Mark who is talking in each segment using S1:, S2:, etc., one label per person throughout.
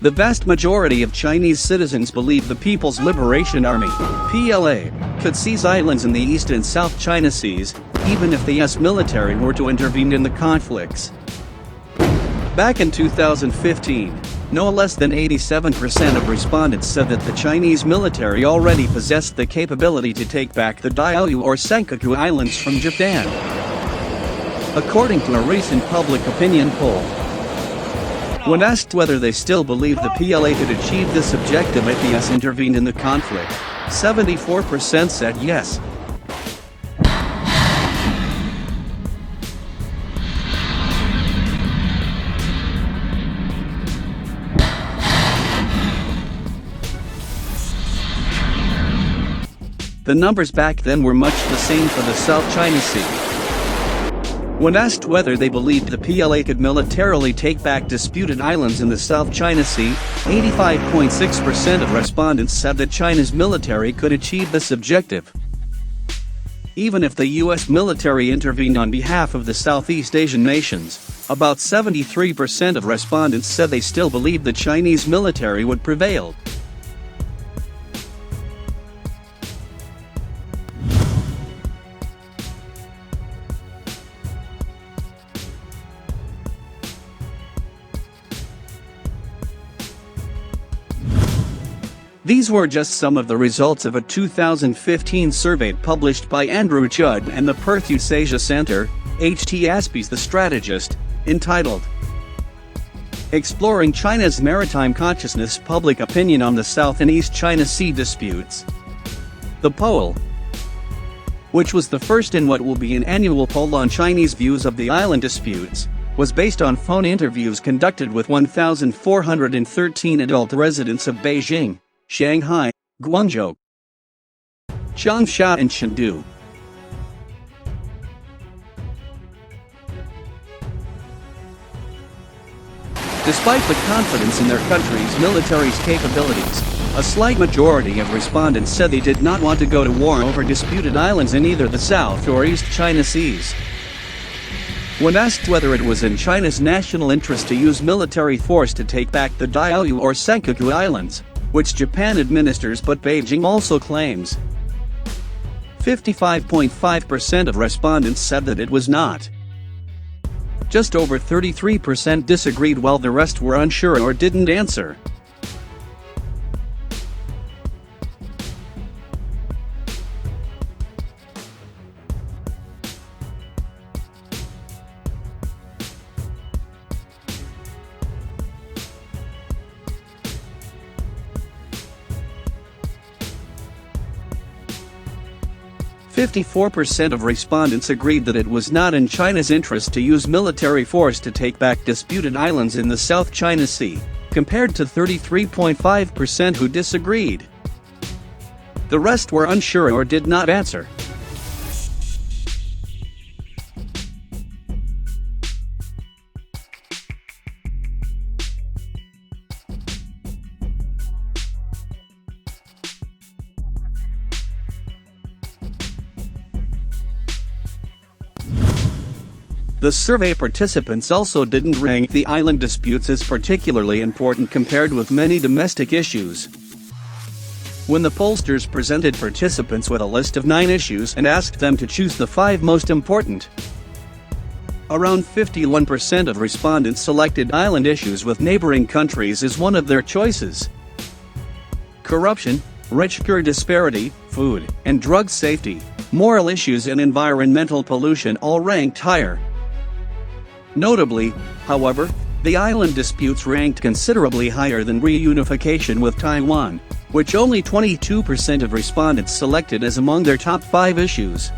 S1: The vast majority of Chinese citizens believe the People's Liberation Army (PLA) could seize islands in the East and South China Seas, even if the US military were to intervene in the conflicts. Back in 2015, no less than 87% of respondents said that the Chinese military already possessed the capability to take back the Diaoyu or Senkaku Islands from Japan. According to a recent public opinion poll, when asked whether they still believe the PLA could achieve this objective if the US intervened in the conflict, 74% said yes. The numbers back then were much the same for the South China Sea. When asked whether they believed the PLA could militarily take back disputed islands in the South China Sea, 85.6% of respondents said that China's military could achieve this objective. Even if the US military intervened on behalf of the Southeast Asian nations, about 73% of respondents said they still believed the Chinese military would prevail. These were just some of the results of a 2015 survey published by Andrew Judd and the Perth Eurasia Center, H.T. Aspies the strategist, entitled Exploring China's Maritime Consciousness Public Opinion on the South and East China Sea Disputes. The poll, which was the first in what will be an annual poll on Chinese views of the island disputes, was based on phone interviews conducted with 1,413 adult residents of Beijing, Shanghai, Guangzhou, Changsha and Chengdu. Despite the confidence in their country's military's capabilities, a slight majority of respondents said they did not want to go to war over disputed islands in either the South or East China Seas. When asked whether it was in China's national interest to use military force to take back the Diaoyu or Senkaku Islands, which Japan administers but Beijing also claims, 55.5% of respondents said that it was not. Just over 33% disagreed while the rest were unsure or didn't answer. "54% of respondents agreed that it was not in China's interest to use military force to take back disputed islands in the South China Sea, compared to 33.5% who disagreed. The rest were unsure or did not answer. The survey participants also didn't rank the island disputes as particularly important compared with many domestic issues. When the pollsters presented participants with a list of 9 issues and asked them to choose the 5 most important, around 51% of respondents selected island issues with neighboring countries as one of their choices. Corruption, rich-poor disparity, food and drug safety, moral issues and environmental pollution all ranked higher. Notably, however, the island disputes ranked considerably higher than reunification with Taiwan, which only 22% of respondents selected as among their top 5 issues.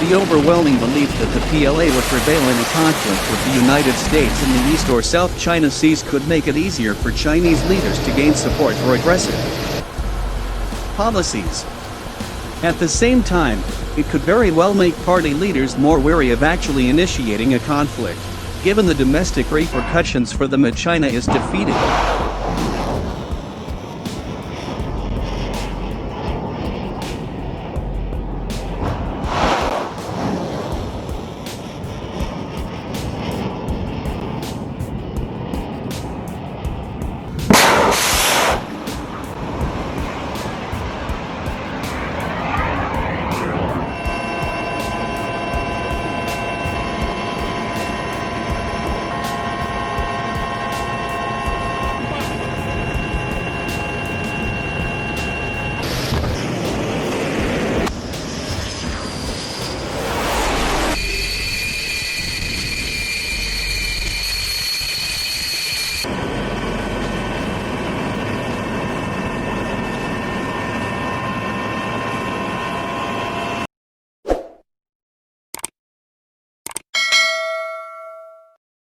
S1: the overwhelming belief that the PLA would prevail in a conflict with the United States in the East or South China Seas could make it easier for Chinese leaders to gain support for aggressive policies. At the same time, it could very well make party leaders more wary of actually initiating a conflict, given the domestic repercussions for them if China is defeated.